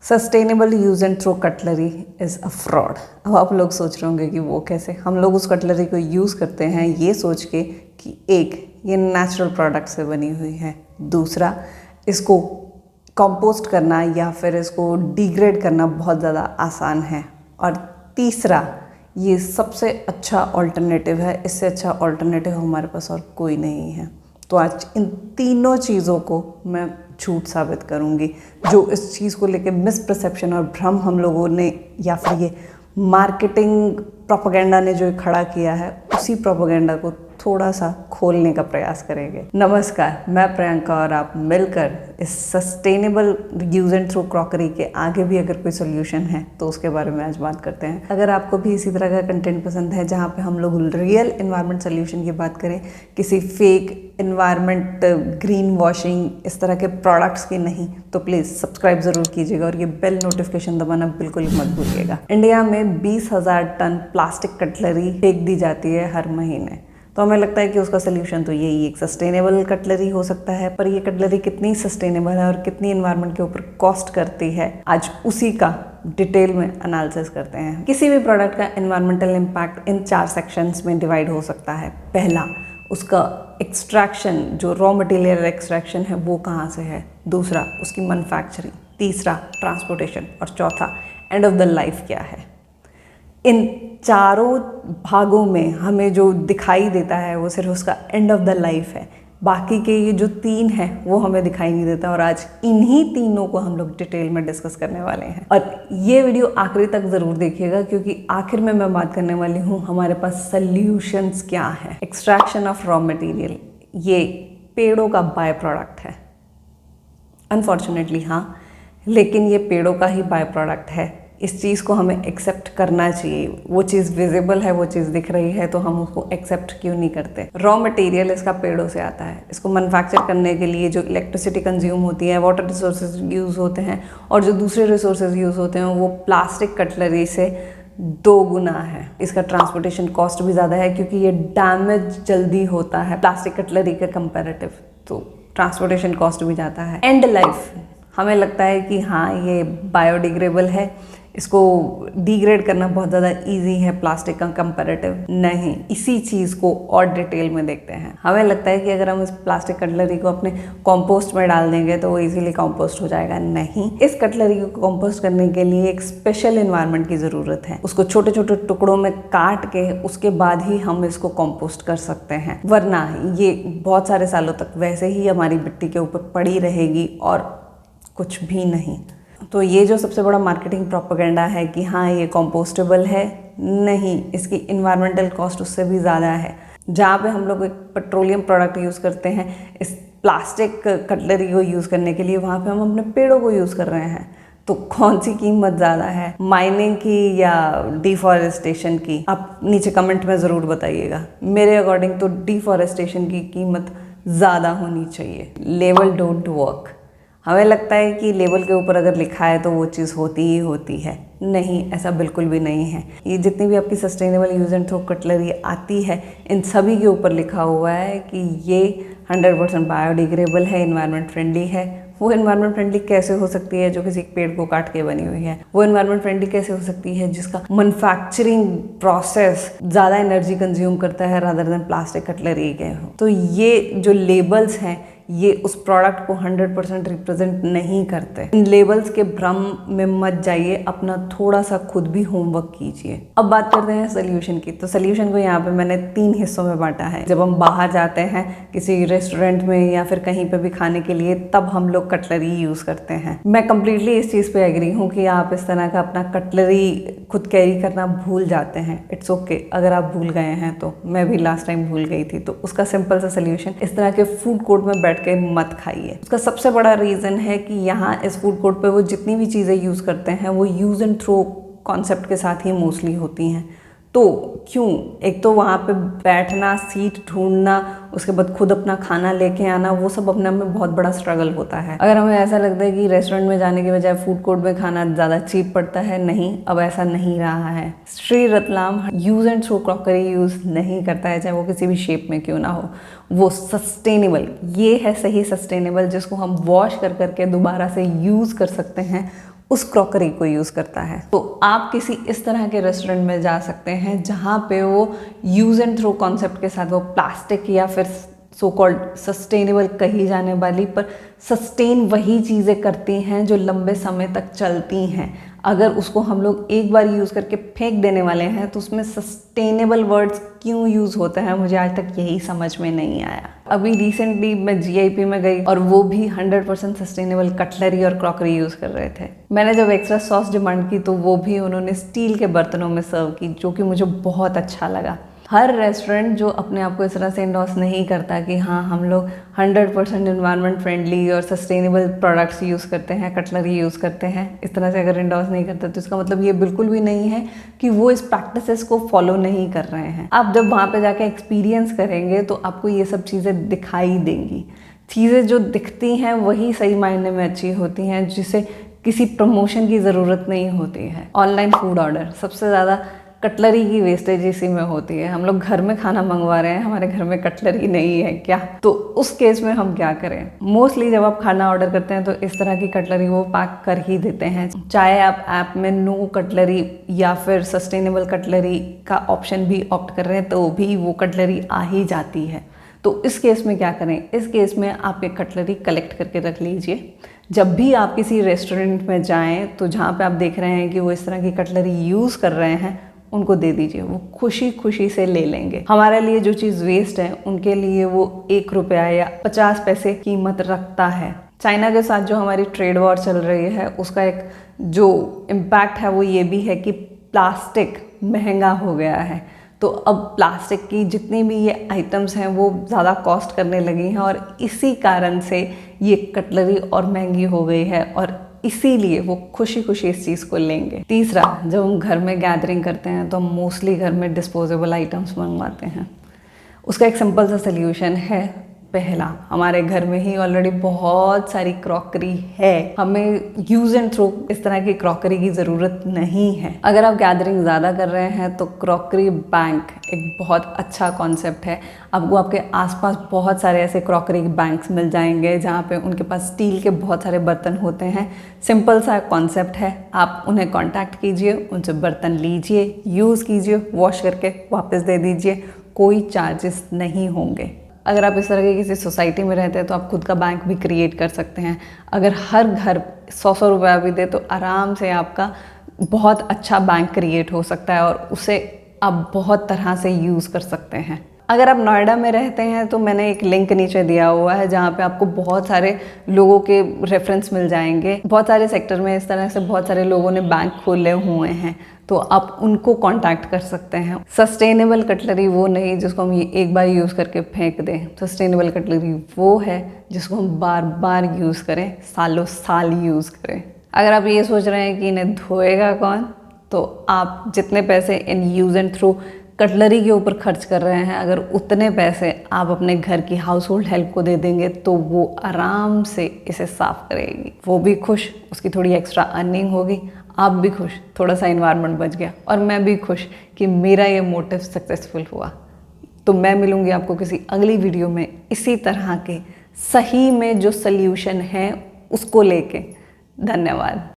Sustainable use and throw cutlery is a fraud. अब आप लोग सोच रहे होंगे कि वो कैसे। हम लोग उस कटलरी को यूज़ करते हैं ये सोच के कि एक ये नेचुरल प्रोडक्ट से बनी हुई है, दूसरा इसको कंपोस्ट करना या फिर इसको डिग्रेड करना बहुत ज़्यादा आसान है, और तीसरा ये सबसे अच्छा ऑल्टरनेटिव है, इससे अच्छा ऑल्टरनेटिव हमारे पास और कोई नहीं है। तो आज इन तीनों चीज़ों को मैं झूठ साबित करूँगी। जो इस चीज़ को लेके मिसप्रसेप्शन और भ्रम हम लोगों ने या फिर ये मार्केटिंग प्रोपेगेंडा ने जो खड़ा किया है, उसी प्रोपेगेंडा को थोड़ा सा खोलने का प्रयास करेंगे। नमस्कार, मैं प्रियंका और आप मिलकर इस sustainable use and throw crockery के आगे भी अगर कोई सोल्यूशन है तो उसके बारे में आज बात करते हैं। अगर आपको भी इसी तरह का कंटेंट पसंद है जहाँ पे हम लोग रियल एनवायरनमेंट सोल्यूशन की बात करें, किसी फेक एनवायरनमेंट ग्रीन वॉशिंग इस तरह के प्रोडक्ट्स की नहीं, तो प्लीज़ सब्सक्राइब ज़रूर कीजिएगा और ये बेल नोटिफिकेशन दबाना बिल्कुल मत भूलिएगा। इंडिया में 20,000 टन प्लास्टिक कटलरी फेंक दी जाती है हर महीने। तो हमें लगता है कि उसका सोल्यूशन तो यही एक सस्टेनेबल कटलरी हो सकता है, पर ये कटलरी कितनी सस्टेनेबल है और कितनी एनवायरनमेंट के ऊपर कॉस्ट करती है, आज उसी का डिटेल में एनालिसिस करते हैं। किसी भी प्रोडक्ट का एनवायरमेंटल इम्पैक्ट इन 4 सेक्शंस में डिवाइड हो सकता है। पहला, उसका एक्सट्रैक्शन, जो रॉ मटेरियल एक्सट्रैक्शन है वो कहाँ से है। दूसरा, उसकी मैन्युफैक्चरिंग। तीसरा, ट्रांसपोर्टेशन। और चौथा, एंड ऑफ द लाइफ क्या है। इन चारों भागों में हमें जो दिखाई देता है वो सिर्फ उसका एंड ऑफ द लाइफ है। बाकी के ये जो 3 है वो हमें दिखाई नहीं देता, और आज इन्हीं तीनों को हम लोग डिटेल में डिस्कस करने वाले हैं। और ये वीडियो आखिरी तक ज़रूर देखिएगा, क्योंकि आखिर में मैं बात करने वाली हूँ हमारे पास सल्यूशंस क्या है। एक्सट्रैक्शन ऑफ रॉ मटेरियल ये पेड़ों का बाय प्रोडक्ट है, अनफॉर्चुनेटली हाँ, लेकिन ये पेड़ों का ही बाय प्रोडक्ट है। इस चीज़ को हमें एक्सेप्ट करना चाहिए। वो चीज़ विजिबल है, वो चीज़ दिख रही है, तो हम उसको एक्सेप्ट क्यों नहीं करते। रॉ मटेरियल इसका पेड़ों से आता है। इसको मैन्युफैक्चर करने के लिए जो इलेक्ट्रिसिटी कंज्यूम होती है, वाटर रिसोर्सेज यूज़ होते हैं, और जो दूसरे रिसोर्सेज यूज़ होते हैं वो प्लास्टिक कटलरी से 2 गुना है। इसका ट्रांसपोर्टेशन कॉस्ट भी ज़्यादा है, क्योंकि ये डैमेज जल्दी होता है प्लास्टिक कटलरी के कंपेरेटिव, तो ट्रांसपोर्टेशन कॉस्ट भी जाता है। एंड लाइफ, हमें लगता है कि हाँ ये बायोडिग्रेडेबल है, इसको डिग्रेड करना बहुत ज़्यादा इजी है प्लास्टिक का कंपैरेटिव। नहीं, इसी चीज़ को और डिटेल में देखते हैं। हमें लगता है कि अगर हम इस प्लास्टिक कटलरी को अपने कंपोस्ट में डाल देंगे तो वो इजीली कंपोस्ट हो जाएगा। नहीं, इस कटलरी को कंपोस्ट करने के लिए एक स्पेशल एनवायरनमेंट की ज़रूरत है। उसको छोटे छोटे टुकड़ों में काट के उसके बाद ही हम इसको कंपोस्ट कर सकते हैं, वरना ये बहुत सारे सालों तक वैसे ही हमारी मिट्टी के ऊपर पड़ी रहेगी और कुछ भी नहीं। तो ये जो सबसे बड़ा मार्केटिंग प्रोपेगेंडा है कि हाँ ये कंपोस्टेबल है, नहीं, इसकी इन्वायरमेंटल कॉस्ट उससे भी ज़्यादा है। जहाँ पे हम लोग एक पेट्रोलियम प्रोडक्ट यूज़ करते हैं इस प्लास्टिक कटलरी को यूज़ करने के लिए, वहाँ पे हम अपने पेड़ों को यूज़ कर रहे हैं। तो कौन सी कीमत ज़्यादा है, माइनिंग की या डिफॉरेस्टेशन की? आप नीचे कमेंट में ज़रूर बताइएगा। मेरे अकॉर्डिंग तो डिफॉरेस्टेशन की कीमत ज़्यादा होनी चाहिए। Level don't work. हमें लगता है कि लेबल के ऊपर अगर लिखा है तो वो चीज़ होती ही होती है। नहीं, ऐसा बिल्कुल भी नहीं है। ये जितनी भी आपकी sustainable use and throw cutlery आती है, इन सभी के ऊपर लिखा हुआ है कि ये 100% बायोडिग्रेडेबल है, एनवायरनमेंट फ्रेंडली है। वो एनवायरनमेंट फ्रेंडली कैसे हो सकती है जो किसी पेड़ को काट के बनी हुई है? वो एनवायरनमेंट फ्रेंडली कैसे हो सकती है जिसका मैन्युफैक्चरिंग प्रोसेस ज़्यादा एनर्जी कंज्यूम करता है रादर देन प्लास्टिक कटलरी के? तो ये जो लेबल्स हैं ये उस प्रोडक्ट को 100% रिप्रेजेंट नहीं करते। इन लेबल्स के भ्रम में मत जाइए, अपना थोड़ा सा खुद भी होमवर्क कीजिए। अब बात करते हैं सोल्यूशन की। तो सोल्यूशन को यहाँ पे मैंने 3 हिस्सों में बांटा है। जब हम बाहर जाते हैं किसी रेस्टोरेंट में या फिर कहीं पे भी खाने के लिए, तब हम लोग कटलरी यूज़ करते हैं। मैं कम्प्लीटली इस चीज़ पे एग्री हूँ कि आप इस तरह का अपना कटलरी खुद कैरी करना भूल जाते हैं। इट्स ओके, अगर आप भूल गए हैं तो। मैं भी लास्ट टाइम भूल गई थी। तो उसका सिंपल सा सोल्यूशन, इस तरह के फूड कोर्ट में बैठ के मत खाइए। उसका सबसे बड़ा रीज़न है कि यहाँ इस फूड कोर्ट पे वो जितनी भी चीज़ें यूज़ करते हैं वो यूज़ एंड थ्रो कॉन्सेप्ट के साथ ही मोस्टली होती हैं। तो क्यों, एक तो वहाँ पे बैठना, सीट ढूंढना, उसके बाद खुद अपना खाना लेके आना, वो सब अपने में बहुत बड़ा स्ट्रगल होता है। अगर हमें ऐसा लगता है कि रेस्टोरेंट में जाने के बजाय फूड कोर्ट में खाना ज़्यादा चीप पड़ता है, नहीं, अब ऐसा नहीं रहा है। Shri Ratlam use and throw crockery use नहीं करता है, चाहे वो किसी भी शेप में क्यों ना हो। वो सस्टेनेबल, ये है सही सस्टेनेबल, जिसको हम वॉश कर करके दोबारा से यूज़ कर सकते हैं, उस क्रॉकरी को यूज़ करता है। तो आप किसी इस तरह के रेस्टोरेंट में जा सकते हैं जहाँ पे वो यूज़ एंड थ्रो कॉन्सेप्ट के साथ वो प्लास्टिक या फिर सो कॉल्ड सस्टेनेबल कही जाने वाली पर सस्टेन वही चीज़ें करती हैं जो लंबे समय तक चलती हैं। अगर उसको हम लोग एक बार यूज़ करके फेंक देने वाले हैं तो उसमें सस्टेनेबल वर्ड्स क्यों यूज़ होता है, मुझे आज तक यही समझ में नहीं आया। अभी रिसेंटली मैं GIP में गई और वो भी 100% सस्टेनेबल कटलरी और क्रॉकरी यूज़ कर रहे थे। मैंने जब एक्स्ट्रा सॉस डिमांड की तो वो भी उन्होंने स्टील के बर्तनों में सर्व की, जो कि मुझे बहुत अच्छा लगा। हर रेस्टोरेंट जो अपने आप को इस तरह से इंडोर्स नहीं करता कि हाँ हम लोग 100% इन्वायरमेंट फ्रेंडली और सस्टेनेबल प्रोडक्ट्स यूज़ करते हैं, कटलरी यूज़ करते हैं, इस तरह से अगर इंडोर्स नहीं करते तो इसका मतलब ये बिल्कुल भी नहीं है कि वो इस प्रैक्टिसेस को फॉलो नहीं कर रहे हैं। आप जब वहाँ पे जाके एक्सपीरियंस करेंगे तो आपको ये सब चीज़ें दिखाई देंगी। चीज़ें जो दिखती हैं वही सही मायने में अच्छी होती हैं, जिसे किसी प्रमोशन की ज़रूरत नहीं होती है। ऑनलाइन फूड ऑर्डर, सबसे ज़्यादा कटलरी की वेस्टेज इसी में होती है। हम लोग घर में खाना मंगवा रहे हैं, हमारे घर में कटलरी नहीं है क्या, तो उस केस में हम क्या करें। मोस्टली जब आप खाना ऑर्डर करते हैं तो इस तरह की कटलरी वो पैक कर ही देते हैं, चाहे आप ऐप में नो कटलरी या फिर सस्टेनेबल कटलरी का ऑप्शन भी ऑप्ट कर रहे हैं तो भी वो कटलरी आ ही जाती है। तो इस केस में क्या करें, इस केस में आप एक कटलरी कलेक्ट करके रख लीजिए। जब भी आप किसी रेस्टोरेंट में जाएं तो जहाँ पे आप देख रहे हैं कि वो इस तरह की कटलरी यूज़ कर रहे हैं उनको दे दीजिए, वो खुशी खुशी से ले लेंगे। हमारे लिए जो चीज़ वेस्ट है उनके लिए वो 1 रुपया या 50 पैसे कीमत रखता है। चाइना के साथ जो हमारी ट्रेड वॉर चल रही है उसका एक जो इम्पैक्ट है वो ये भी है कि प्लास्टिक महंगा हो गया है। तो अब प्लास्टिक की जितनी भी ये आइटम्स हैं वो ज़्यादा कॉस्ट करने लगी हैं और इसी कारण से ये कटलरी और महंगी हो गई है और इसीलिए वो खुशी खुशी इस चीज़ को लेंगे। तीसरा, जब हम घर में गैदरिंग करते हैं तो हम मोस्टली घर में डिस्पोजेबल आइटम्स मंगवाते हैं। उसका एक सिंपल सा सल्यूशन है। पहला, हमारे घर में ही ऑलरेडी बहुत सारी क्रॉकरी है, हमें यूज़ एंड थ्रो इस तरह की क्रॉकरी की ज़रूरत नहीं है। अगर आप गैदरिंग ज़्यादा कर रहे हैं तो क्रॉकरी बैंक एक बहुत अच्छा कॉन्सेप्ट है। आपको आपके आसपास बहुत सारे ऐसे क्रॉकरी बैंक्स मिल जाएंगे जहाँ पे उनके पास स्टील के बहुत सारे बर्तन होते हैं। सिंपल सा कॉन्सेप्ट है, आप उन्हें कॉन्टैक्ट कीजिए, उनसे बर्तन लीजिए, यूज़ कीजिए, वॉश करके वापस दे दीजिए, कोई चार्जेस नहीं होंगे। अगर आप इस तरह की किसी सोसाइटी में रहते हैं तो आप खुद का बैंक भी क्रिएट कर सकते हैं। अगर हर घर 100-100 रुपया भी दे तो आराम से आपका बहुत अच्छा बैंक क्रिएट हो सकता है और उसे आप बहुत तरह से यूज़ कर सकते हैं। अगर आप नोएडा में रहते हैं तो मैंने एक लिंक नीचे दिया हुआ है जहाँ पे आपको बहुत सारे लोगों के रेफरेंस मिल जाएंगे। बहुत सारे सेक्टर में इस तरह से बहुत सारे लोगों ने बैंक खोले हुए हैं, तो आप उनको कांटेक्ट कर सकते हैं। सस्टेनेबल कटलरी वो नहीं जिसको हम एक बार यूज़ करके फेंक दें। सस्टेनेबल कटलरी वो है जिसको हम बार बार यूज़ करें, सालों साल यूज़ करें। अगर आप ये सोच रहे हैं कि इन्हें धोएगा कौन, तो आप जितने पैसे इन यूज़ एंड थ्रो कटलरी के ऊपर खर्च कर रहे हैं, अगर उतने पैसे आप अपने घर की हाउस होल्ड हेल्प को दे देंगे तो वो आराम से इसे साफ करेगी। वो भी खुश, उसकी थोड़ी एक्स्ट्रा अर्निंग होगी, आप भी खुश, थोड़ा सा इन्वायरमेंट बच गया और मैं भी खुश कि मेरा ये मोटिव सक्सेसफुल हुआ। तो मैं मिलूँगी आपको किसी अगली वीडियो में इसी तरह के सही में जो सल्यूशन है उसको लेके। धन्यवाद।